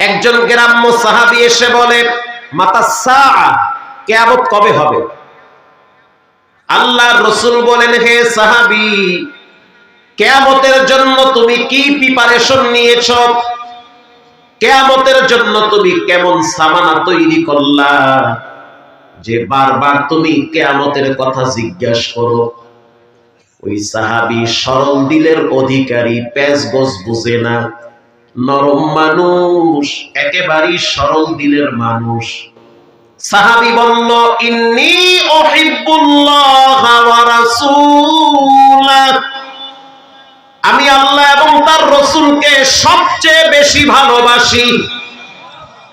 একজন গ্রাম্য সাহাবী এসে বলে, মাতাসসা, কিয়ামত কবে হবে? আল্লাহর রাসূল বলেন, হে সাহাবী, কিয়ামতের জন্য তুমি কি প্রিপারেশন নিয়েছো? কিয়ামতের জন্য তুমি কেমন সামানা তৈরি করলা যে বারবার তুমি কিয়ামতের কথা জিজ্ঞাসা করো? ওই সাহাবী সরল দিলের অধিকারী, পেঁচগোছ বুঝে না, নরম মানুষ, একেবারেই সরল দিলের মানুষ। সাহাবী বলল, ইন্নী উহিব্বুল্লাহ ওয়া রাসূলাহ, আমি আল্লাহ এবং তার রাসূলকে সবচেয়ে বেশি ভালোবাসি।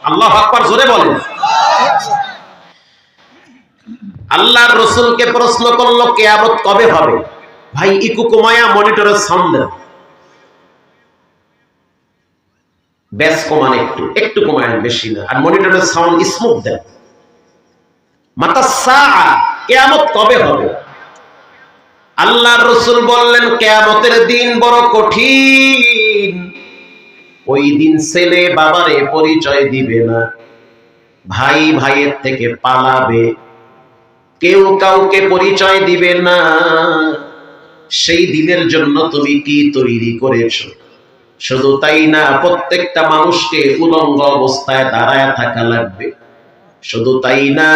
আল্লাহু আকবার, জোরে বলেন। আল্লাহর রাসূলকে প্রশ্ন করলো, কিয়ামত কবে হবে? ভাই ইকু কমায়া মনিটরের সাউন্ড দেন, বেস কমান, একটু কমায়, বেশি না, আর মনিটরের সাউন্ড স্মুথ দেন। মাতাসসা, কিয়ামত কবে হবে? আল্লাহর রাসূল বললেন, কিয়ামতের দিন বড় কঠিন। ওই দিন ছেলে বাবারে পরিচয় দিবে না, ভাই ভাইয়ের থেকে পালাবে, কেউ কাউকে পরিচয় দিবে না। সেই দিনের জন্য তুমি কি তৈরি করেছো? শুধু তাই না, প্রত্যেকটা মানুষকে উলঙ্গ অবস্থায় দাঁড়ায় থাকা লাগবে। শুধু তাই না,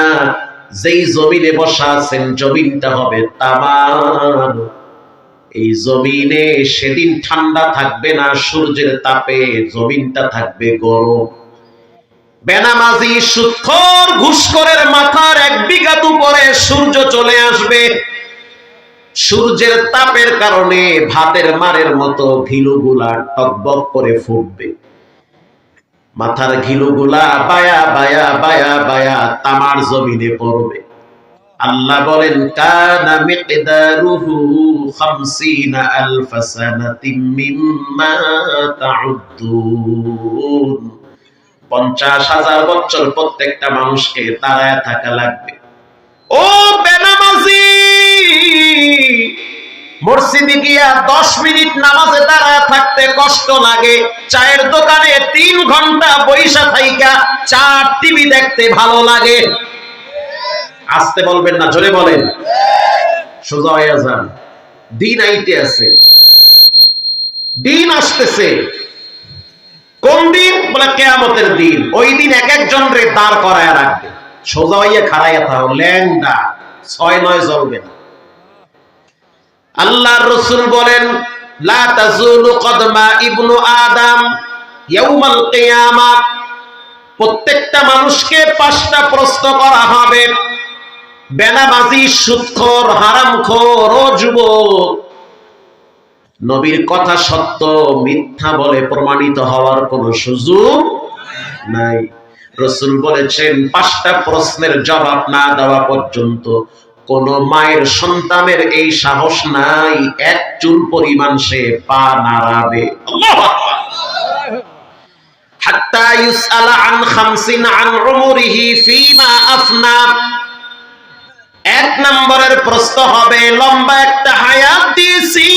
যেই জমিনে বসা আছেন, জমিনটা হবে তামার। এই জমিনে সেদিন ঠান্ডা থাকবে না, সূর্যের তাপে জমিনটা থাকবে গরম। বেনামাজি, সুদখোর, ঘুষখোরের মাথার 1 বিঘা উপরে সূর্য চলে আসবে। সূর্যের তাপের কারণে ভাতের মারের মতো ঘিলুগুলা টকবক করে ফুটবে। মাথার ঘিলুগুলা বায়া বায়া বায়া বায়া তামার জমিনে পড়বে। আল্লাহ বলেন, কানা মিকদারুহু 50000 সানাতিম মিম্মা তাউদ্দুন। 50,000 বছর প্রত্যেকটা মানুষকে দাঁড়ায় থাকা লাগবে। ও বেনামাজি, মসজিদে গিয়া 10 মিনিট নামাজে দাঁড়ায় থাকতে কষ্ট লাগে, চায়ের দোকানে 3 ঘন্টা বইসা থাইকা চা টিভি দেখতে ভালো লাগে। আসতে বলবেন না, জোরে বলেন। সোজা হয়ে যান, দিন আইতে আছে, দিন আসতেছে। কোন দিন? বলে কিয়ামতের দিন। ওই দিন এক একজন রে দাঁড় করায় রাখবে, সোজা হইয়া খাড়াইয়া থাও, ল্যাংডা 6-9 জ্বলবে না। আল্লাহর রাসূল বলেন, লা তাজুলু কদমা ইবনু আদম ইয়াউমাল কিয়ামাহ। প্রত্যেকটা মানুষকে 5টা প্রশ্ন করা হবে। বেনামাজি, সুদখোর, হারামখোর ও যুবক, নবীর কথা সত্য, মিথ্যা বলে প্রমাণিত হওয়ার কোনো সুযোগ নাই। রাসূল বলেছেন, 5টা প্রশ্নের জবাব না দেওয়া পর্যন্ত কোন মায়ের সন্তানের এই সাহস নাই, 1 চুল পরিমাণ সে পা নাড়াবে। আল্লাহু আকবার। হাত্তা ইউসআলা আন 50 আন উমরিহি ফীমা আফনা। 1 নম্বরের প্রশ্ন হবে, লম্বা একটা হায়াত দিয়েছি,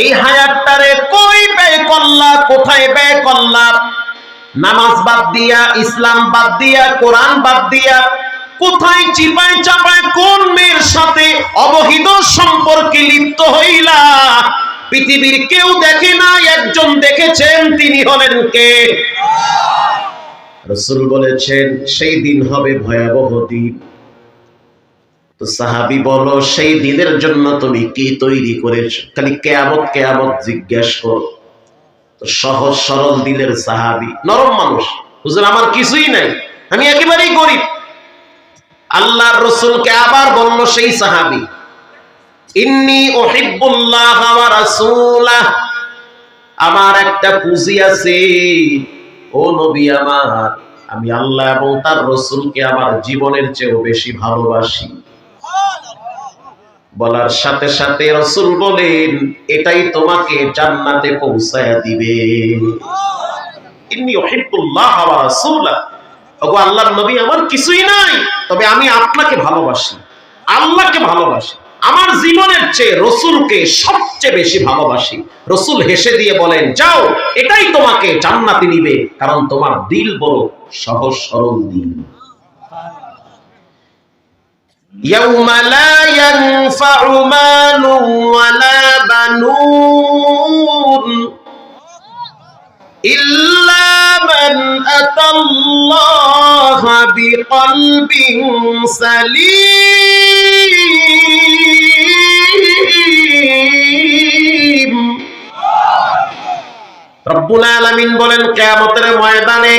এই হায়াতটারে কই ব্যয় করলা, কোথায় ব্যয় করলা? নামাজ বাদ দিয়া, ইসলাম বাদ দিয়া, কোরআন বাদ দিয়া কোথায় চিপায় চাপায় কোন মেয়ের সাথে অবহিত সম্পর্কে লিপ্ত হইলা? পৃথিবীর কেউ দেখে না, একজন দেখেছেন, তিনি হলেন কে? রাসূল বলেছেন, সেই দিন হবে ভয়াবহ দিন। তো সাহাবী বলো, সেই দিনের জন্য তুমি কি তৈরি করেছো? খালি কিয়ামত কিয়ামত জিজ্ঞেস করো। তো সহজ সরল দিলের সাহাবী, নরম মানুষ, হুজুর আমার কিছুই নাই, আমি একেবারেই গরিব। আল্লাহর রাসূলকে আবার বলল সেই সাহাবী, ইন্নী উহিব্বুল্লাহ ওয়া রাসূলাহ, আমার একটা পুঁজি আছে ও নবী আমার, আমি আল্লাহ এবং তার রাসূলকে আমার জীবনের চেয়েও বেশি ভালোবাসি। বলার সাথে সাথে রাসূল বলেন, এটাই তোমাকে জান্নাতে পৌঁছায়া দিবে। ইন্নী উহিব্বুল্লাহ ওয়া রাসূলাহ, ওগো আল্লাহর নবী, আমার কিছুই নাই, তবে আমি আপনাকে ভালোবাসি, আল্লাহকে ভালোবাসি, আমার জীবনের চেয়ে রসুলকে সবচেয়ে বেশি ভালোবাসি। রসুল হেসে দিয়ে বলেন, যাও, এটাই তোমাকে জান্নাতে নিবে, কারণ তোমার দিল বড় সহজ সরল দিল। ইয়াউমা লা ইয়ানফাউ মালু ওয়ালা বানুন ইল্লা মান আতাল্লাহা বিকলবিন সালিম। রব্বুল আলামিন বলেন, কিয়ামতের ময়দানে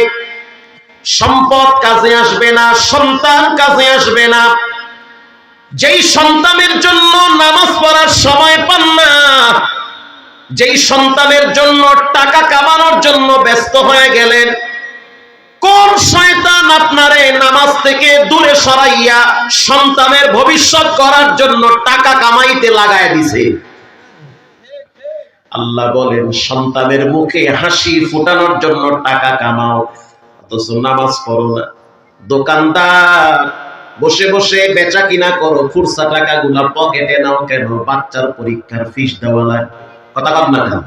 সম্পদ কাজে আসবে না, সন্তান কাজে আসবে না। যেই সন্তানের জন্য নামাজ পড়ার সময় পান না, যেই সন্তানের জন্য টাকা কামানোর জন্য ব্যস্ত হয়ে গেলেন, কোন শয়তান আপনারে নামাজ থেকে দূরে সরাইয়া সন্তানের ভবিষ্যৎ করার জন্য টাকা কামাইতে লাগায় দিছে? আল্লাহ বলেন, সন্তানের মুখে হাসি ফোটানোর জন্য টাকা কামাও, অথচ নামাজ পড়ো না। দোকানদার, বসে বসে বেচা কিনা করো, খুরসা টাকা গুলা পকেটে নাও কেন? বাচ্চার পরীক্ষার ফিস দেওয়া লাগে। কথা কর না কেন?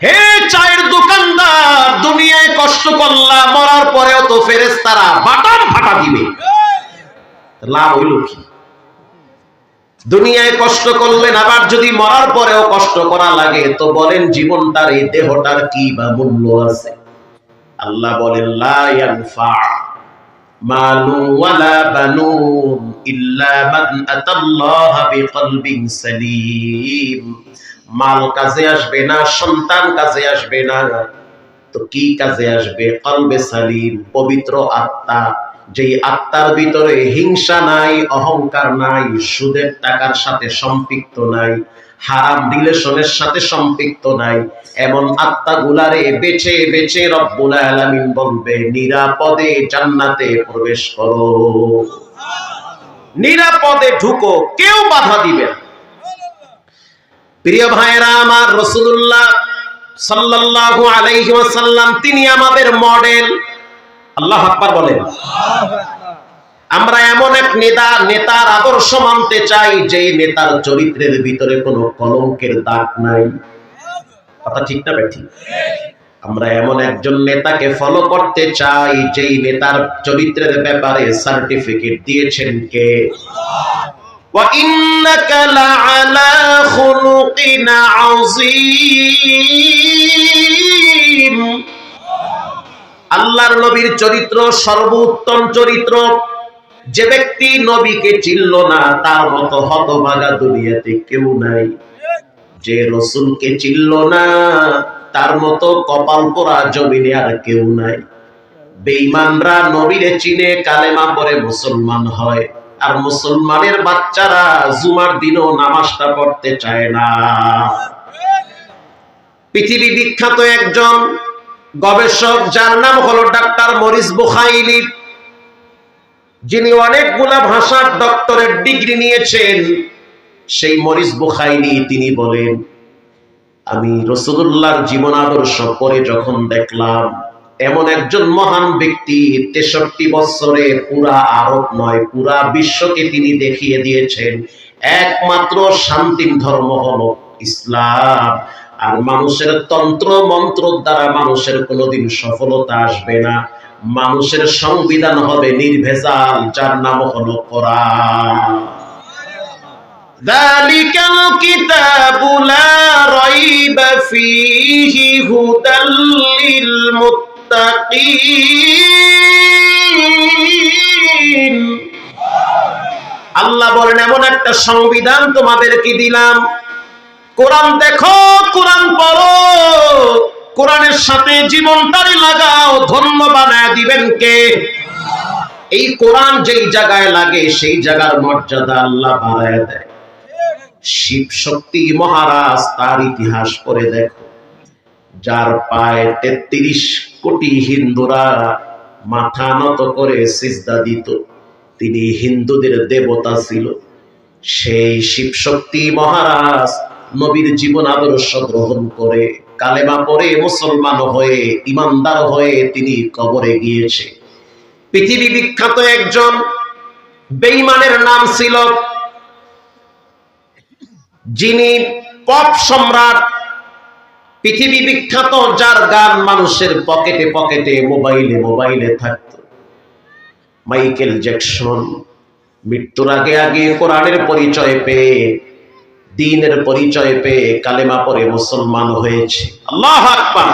হে চায়ের দোকানদার, দুনিয়ায় কষ্ট করলা, মরার পরেও তো ফেরেশতারা বাটাম ফাটা দিবে, লাভ হইল কি? দুনিয়ায় কষ্ট করলেন, আবার যদি মরার পরেও কষ্ট করা লাগে, তো বলেন জীবনটার, এই দেহটার কি বা মূল্য আছে? আল্লাহ বলেন, লা ইয়ানফা মালু ওয়ালা বানুন ইল্লা মান আতাল্লাহা বিকলবিন সালিম। মাল কাজে আসবে না, সন্তান কাজে আসবে না, তো কি কাজে আসবে? কলবে সালিম, পবিত্র আত্মা, যেই আত্মার ভিতরে হিংসা নাই, অহংকার নাই, সুদের টাকার সাথে সম্পৃক্ত নাই, হারাম রিলেশনের সাথে সম্পৃক্ত নাই, এমন আত্মাগুলারে বেছে বেছে রব্বুল আলামিন বলবে, নিরাপদে জান্নাতে প্রবেশ করো, নিরাপদে ঢুকো, কেউ বাধা দিবে না। প্রিয় ভাইরা আমার, রাসূলুল্লাহ সাল্লাল্লাহু আলাইহি ওয়াসাল্লাম, তিনি আমাদের মডেল। আল্লাহু আকবার বলেন। আমরা এমন এক নেতার আদর্শ মানতে চাই, যে নেতার চরিত্রের ভিতরে কোনো কলঙ্কের দাগ নাই। কথা ঠিক না ঠিক? আমরা এমন একজন নেতাকে ফলো করতে চাই, যেই নেতার চরিত্রের ব্যাপারে সার্টিফিকেট দিয়েছেন কে? ওয়া ইন্নাকা লাআলা খুলুকিন আযীম। আল্লাহর নবীর চরিত্র সর্বোত্তম চরিত্র। যে ব্যক্তি নবীকে চিনল না, তার মতো হতভাগা দুনিয়াতে কেউ নাই। যে রাসূলকে চিনল না, তার মতো কপাল পোড়া জমিনে আর কেউ নাই। বেঈমানরা নবীরে চিনে, কালেমা পড়ে মুসলমান হয়, আর মুসলমানের বাচ্চারা জুমার দিনও নামাজটা পড়তে চায় না। পৃথিবী বিখ্যাত একজন গবেষক, যার নাম হলো ডাক্তার মরিস বুখাইলি, যিনি অনেকগুলা ভাষার ডক্টরেট ডিগ্রি নিয়েছেন, সেই মরিস বুখাইলি তিনি বলেন, আমি রাসূলুল্লাহর জীবন আদর্শ পড়ে যখন দেখলাম, এমন একজন মহান ব্যক্তি 63 বছরে পুরা আরব নয়, পুরা বিশ্বকে তিনি দেখিয়ে দিয়েছেন একমাত্র শান্তির ধর্ম হলো ইসলাম। আর মানুষের তন্ত্র মন্ত্র দ্বারা মানুষের কোনোদিন সফলতা আসবে না। মানুষের সংবিধান হবে নির্ভেজাল, যার নাম হলো কোরআন। যালিকাল কিতাবু লা রাইবা ফীহি হুদাল লিল মুত্তাকিন। আল্লাহ বলেন, এমন একটা সংবিধান তোমাদেরকে দিলাম, কোরআন দেখো, কোরআন পড়ো, কোরআনের সাথে জীবনটারে লাগাও, ধন্য বানায় দিবেন কে? এই কোরআন যেই জায়গায় লাগে, সেই জায়গার মর্যাদা আল্লাহ বাড়ায় দেয়। শিব শক্তি মহারাজ, তার ইতিহাস পড়ে দেখো, যার পায়ে 33 কোটি হিন্দুরা মাথা নত করে সিজদা দিত, তিনি হিন্দুদের দেবতা ছিল। সেই শিব শক্তি মহারাজ নবীর জীবন আদর্শ গ্রহণ করে, কালেমা পড়ে মুসলমান হয়ে, ইমানদার হয়ে তিনি কবরে গিয়েছে। পৃথিবী বিখ্যাত একজন বেঈমানের নাম ছিল যিনি পপ সম্রাট, পৃথিবী বিখ্যাত, যার গান মানুষের পকেটে পকেটে মোবাইলে মোবাইলে থাকত, মাইকেল জ্যাকসন, মৃত্যুর আগে আগে কোরআনের পরিচয় পেয়ে, দ্বীনের পরিচয় পেয়ে কালেমা পড়ে মুসলমান হয়েছে। আল্লাহু আকবার।